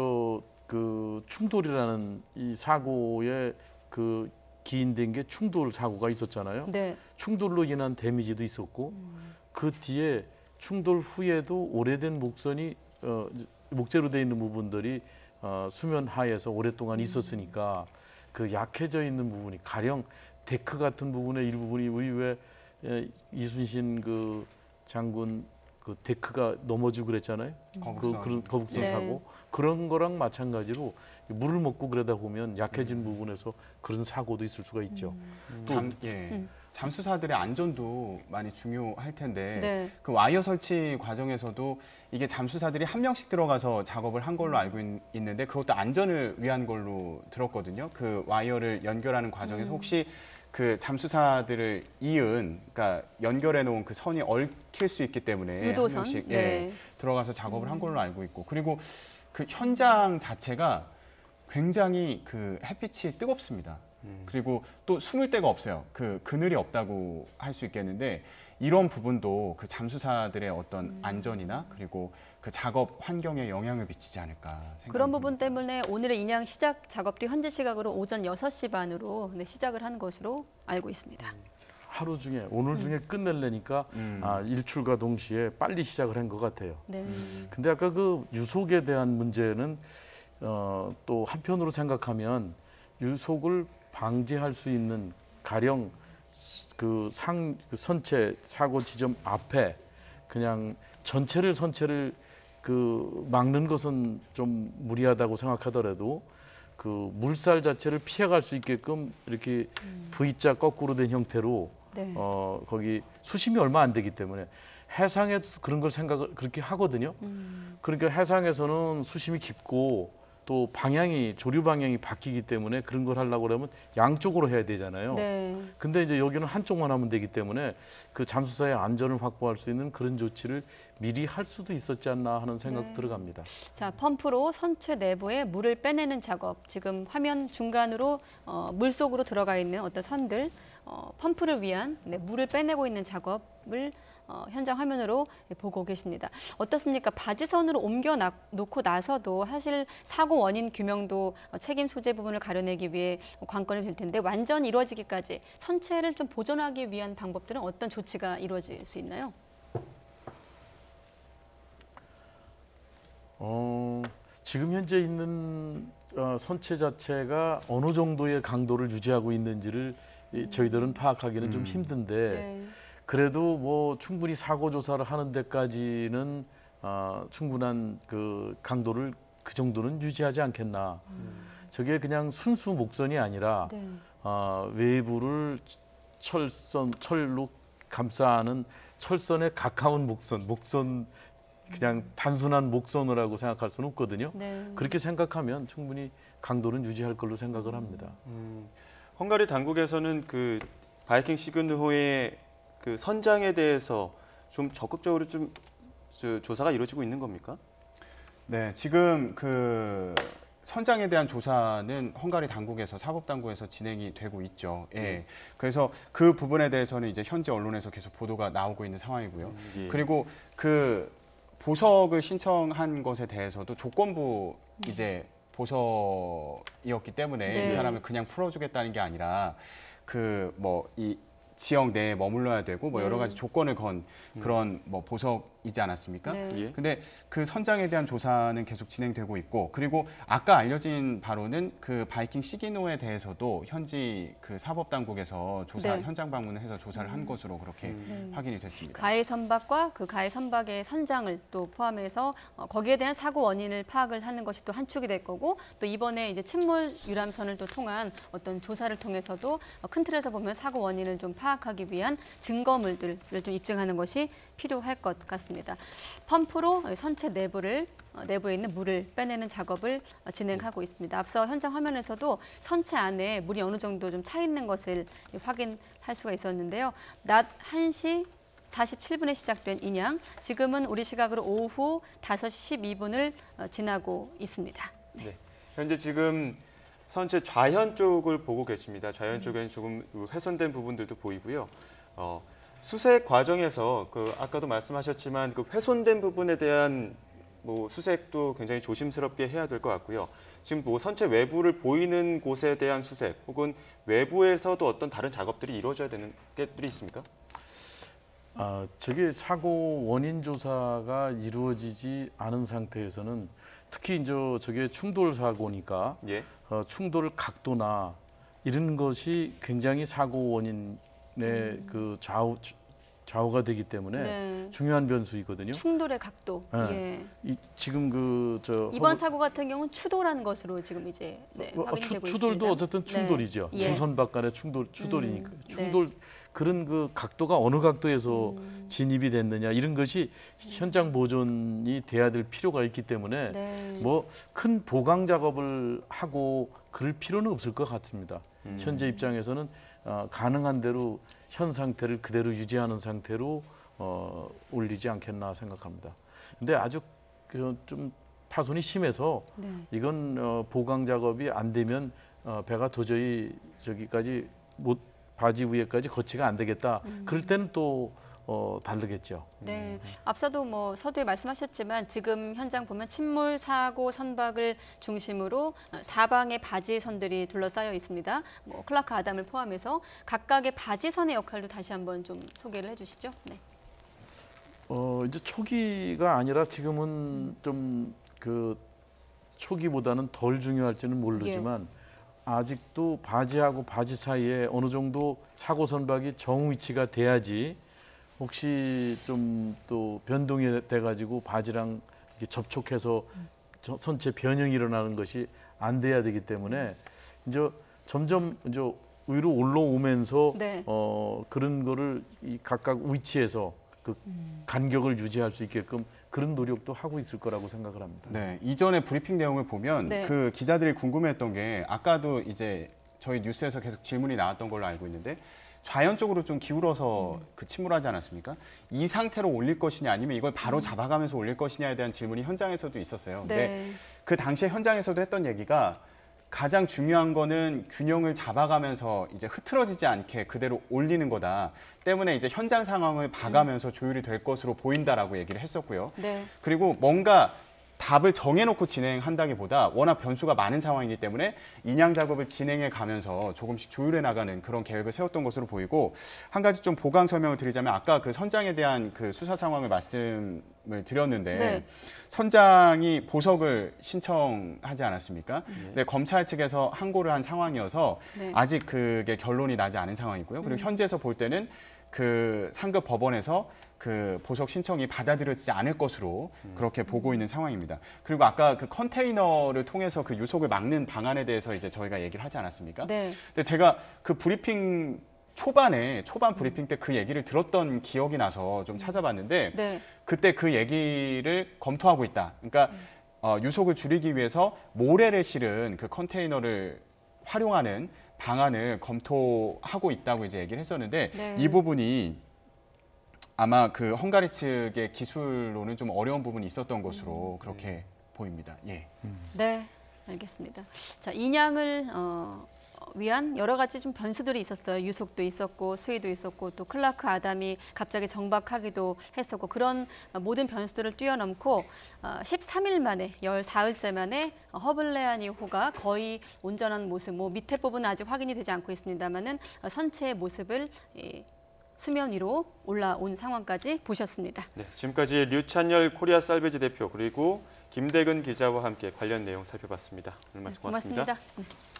그 충돌이라는 이 사고의 그 기인된 게 충돌 사고가 있었잖아요. 네. 충돌로 인한 데미지도 있었고 그 뒤에 충돌 후에도 오래된 목선이 목재로 되어 있는 부분들이 수면 하에서 오랫동안 있었으니까 그 약해져 있는 부분이 가령 데크 같은 부분의 일부분이 우리 왜 이순신 그 장군 그 데크가 넘어지고 그랬잖아요. 그런 거북선 네. 사고 그런 거랑 마찬가지로 물을 먹고 그러다 보면 약해진 부분에서 그런 사고도 있을 수가 있죠. 잠수사들의 안전도 많이 중요할 텐데 네. 그 와이어 설치 과정에서도 이게 잠수사들이 한 명씩 들어가서 작업을 한 걸로 알고 있는데 그것도 안전을 위한 걸로 들었거든요. 그 와이어를 연결하는 과정에서 혹시 그 잠수사들을 그러니까 연결해 놓은 그 선이 얽힐 수 있기 때문에 유도선? 한 명씩 네. 들어가서 작업을 한 걸로 알고 있고 그리고 그 현장 자체가 굉장히 그 햇빛이 뜨겁습니다. 그리고 또 숨을 데가 없어요. 그 그늘이 없다고 할 수 있겠는데 이런 부분도 그 잠수사들의 어떤 안전이나 그리고 그 작업 환경에 영향을 미치지 않을까 생각합니다. 그런 부분 때문에 오늘의 인양 시작 작업도 현지 시각으로 오전 6시 반으로 시작을 한 것으로 알고 있습니다. 하루 중에 오늘 중에 끝내려니까 일출과 동시에 빨리 시작을 한 것 같아요. 네. 근데 아까 그 유속에 대한 문제는 또 한편으로 생각하면 유속을 방지할 수 있는 가령 그 선체 사고 지점 앞에 그냥 선체를 그 막는 것은 좀 무리하다고 생각하더라도 그 물살 자체를 피해갈 수 있게끔 이렇게 V자 거꾸로 된 형태로 네. 거기 수심이 얼마 안 되기 때문에 해상에도 그런 걸 생각을 그렇게 하거든요. 그러니까 해상에서는 수심이 깊고 또 조류 방향이 바뀌기 때문에 그런 걸 하려고 그러면 양쪽으로 해야 되잖아요. 네. 근데 이제 여기는 한쪽만 하면 되기 때문에 그 잠수사의 안전을 확보할 수 있는 그런 조치를 미리 할 수도 있었지 않나 하는 생각 들어갑니다. 자, 펌프로 선체 내부에 물을 빼내는 작업. 지금 화면 중간으로 물 속으로 들어가 있는 어떤 선들, 펌프를 위한 물을 빼내고 있는 작업을 현장 화면으로 보고 계십니다. 어떻습니까? 바지선으로 옮겨 놓고 나서도 사실 사고 원인 규명도 책임 소재 부분을 가려내기 위해 관건이 될 텐데 완전히 이루어지기까지 선체를 좀 보존하기 위한 방법들은 어떤 조치가 이루어질 수 있나요? 지금 현재 있는 선체 자체가 어느 정도의 강도를 유지하고 있는지를 저희들은 파악하기는 좀 힘든데 네. 그래도 뭐 충분히 사고 조사를 하는 데까지는 충분한 그 강도를 그 정도는 유지하지 않겠나. 저게 그냥 순수 목선이 아니라 네. 외부를 철로 감싸는 철선에 가까운 목선 그냥 단순한 목선이라고 생각할 수는 없거든요. 네. 그렇게 생각하면 충분히 강도는 유지할 걸로 생각을 합니다. 헝가리 당국에서는 그 바이킹 시그호의 그 선장에 대해서 좀 적극적으로 좀 조사가 이루어지고 있는 겁니까? 네, 지금 그 선장에 대한 조사는 헝가리 당국에서 사법 당국에서 진행이 되고 있죠. 예. 그래서 그 부분에 대해서는 이제 현지 언론에서 계속 보도가 나오고 있는 상황이고요. 예. 그리고 그 보석을 신청한 것에 대해서도 조건부 이제 보석이었기 때문에 네. 이 사람을 그냥 풀어주겠다는 게 아니라 그 뭐 이 지역 내에 머물러야 되고 뭐 여러 가지 조건을 건 그런 뭐 보석이지 않았습니까? 네. 예. 근데 그 선장에 대한 조사는 계속 진행되고 있고, 그리고 아까 알려진 바로는 그 바이킹 시기노에 대해서도 현지 그 사법 당국에서 조사 네. 현장 방문을 해서 조사를 한 것으로 그렇게 확인이 됐습니다. 가해 선박과 그 가해 선박의 선장을 또 포함해서 거기에 대한 사고 원인을 파악을 하는 것이 또 한 축이 될 거고, 또 이번에 이제 침몰 유람선을 또 통한 어떤 조사를 통해서도 큰 틀에서 보면 사고 원인을 좀 파악하기 위한 증거물들을 좀 입증하는 것이 필요할 것 같습니다. 펌프로 선체 내부에 있는 물을 빼내는 작업을 진행하고 있습니다. 앞서 현장 화면에서도 선체 안에 물이 어느 정도 좀 차 있는 것을 확인할 수가 있었는데요. 낮 1시 47분에 시작된 인양, 지금은 우리 시각으로 오후 5시 12분을 지나고 있습니다. 네. 현재 지금 선체 좌현 쪽을 보고 계십니다. 좌현 쪽에는 조금 훼손된 부분들도 보이고요. 수색 과정에서 그 아까도 말씀하셨지만 그 훼손된 부분에 대한 뭐 수색도 굉장히 조심스럽게 해야 될 것 같고요. 지금 뭐 선체 외부를 보이는 곳에 대한 수색 혹은 외부에서도 어떤 다른 작업들이 이루어져야 되는 것들이 있습니까? 저게 사고 원인 조사가 이루어지지 않은 상태에서는 특히 이제 저게 충돌 사고니까 예. 충돌 각도나 이런 것이 굉장히 사고 원인의 그 좌우가 되기 때문에 네. 중요한 변수이거든요. 충돌의 각도. 네. 예. 지금 이번 사고 같은 경우는 추돌한 것으로 지금 이제 확인되고 있습니다. 추돌도 어쨌든 충돌이죠. 네. 예. 두 선박 간의 추돌이니까. 네. 충돌 그런 그 각도가 어느 각도에서 진입이 됐느냐 이런 것이 현장 보존이 돼야 될 필요가 있기 때문에 네. 뭐 큰 보강 작업을 하고 그럴 필요는 없을 것 같습니다. 현재 입장에서는 가능한 대로 현 상태를 그대로 유지하는 상태로 올리지 않겠나 생각합니다. 근데 아주 좀 파손이 심해서 네. 이건 보강 작업이 안 되면 배가 도저히 저기까지 바지 위에까지 거치가 안 되겠다. 그럴 때는 또 다르겠죠. 네, 앞서도 뭐 서두에 말씀하셨지만 지금 현장 보면 침몰 사고 선박을 중심으로 사방에 바지선들이 둘러싸여 있습니다. 뭐 클라크 아담을 포함해서 각각의 바지선의 역할도 다시 한번 좀 소개를 해주시죠. 네. 이제 초기가 아니라 지금은 좀 그 초기보다는 덜 중요할지는 모르지만 아직도 바지하고 바지 사이에 어느 정도 사고 선박이 정위치가 돼야지 혹시 좀 또 변동이 돼가지고 바지랑 이렇게 접촉해서 선체 변형이 일어나는 것이 안 돼야 되기 때문에 이제 점점 이제 위로 올라오면서 네. 그런 거를 이 각각 위치에서 그 간격을 유지할 수 있게끔 그런 노력도 하고 있을 거라고 생각을 합니다. 네, 이전에 브리핑 내용을 보면 네. 그 기자들이 궁금해했던 게 아까도 이제 저희 뉴스에서 계속 질문이 나왔던 걸로 알고 있는데 좌현 쪽으로 좀 기울어서 그 침몰하지 않았습니까? 이 상태로 올릴 것이냐 아니면 이걸 바로 잡아가면서 올릴 것이냐에 대한 질문이 현장에서도 있었어요. 근데 네. 그 당시에 현장에서도 했던 얘기가 가장 중요한 거는 균형을 잡아가면서 이제 흐트러지지 않게 그대로 올리는 거다. 때문에 이제 현장 상황을 봐가면서 조율이 될 것으로 보인다라고 얘기를 했었고요. 네. 그리고 뭔가 답을 정해놓고 진행한다기보다 워낙 변수가 많은 상황이기 때문에 인양 작업을 진행해 가면서 조금씩 조율해 나가는 그런 계획을 세웠던 것으로 보이고, 한 가지 좀 보강 설명을 드리자면 아까 그 선장에 대한 그 수사 상황을 말씀을 드렸는데 네. 선장이 보석을 신청하지 않았습니까? 네, 검찰 측에서 항고를 한 상황이어서 네. 아직 그게 결론이 나지 않은 상황이고요. 그리고 현지에서 볼 때는 그 상급 법원에서 그 보석 신청이 받아들여지지 않을 것으로 그렇게 보고 있는 상황입니다. 그리고 아까 그 컨테이너를 통해서 그 유속을 막는 방안에 대해서 이제 저희가 얘기를 하지 않았습니까? 네. 근데 제가 그 브리핑 초반 브리핑 때 그 얘기를 들었던 기억이 나서 좀 찾아봤는데 네. 그때 그 얘기를 검토하고 있다. 그러니까 유속을 줄이기 위해서 모래를 실은 그 컨테이너를 활용하는 방안을 검토하고 있다고 이제 얘기를 했었는데 네. 이 부분이 아마 그 헝가리 측의 기술로는 좀 어려운 부분이 있었던 것으로 그렇게 보입니다. 예. 네, 알겠습니다. 자, 인양을 위한 여러 가지 좀 변수들이 있었어요. 유속도 있었고 수위도 있었고 또 클라크 아담이 갑자기 정박하기도 했었고 그런 모든 변수들을 뛰어넘고 13일 만에 14일째 만에 허블레아니호가 거의 온전한 모습, 뭐 밑에 부분은 아직 확인이 되지 않고 있습니다만은 선체의 모습을 수면 위로 올라온 상황까지 보셨습니다. 네, 지금까지 류찬열 코리아 살베지 대표 그리고 김대근 기자와 함께 관련 내용 살펴봤습니다. 오늘 말씀 고맙습니다. 고맙습니다.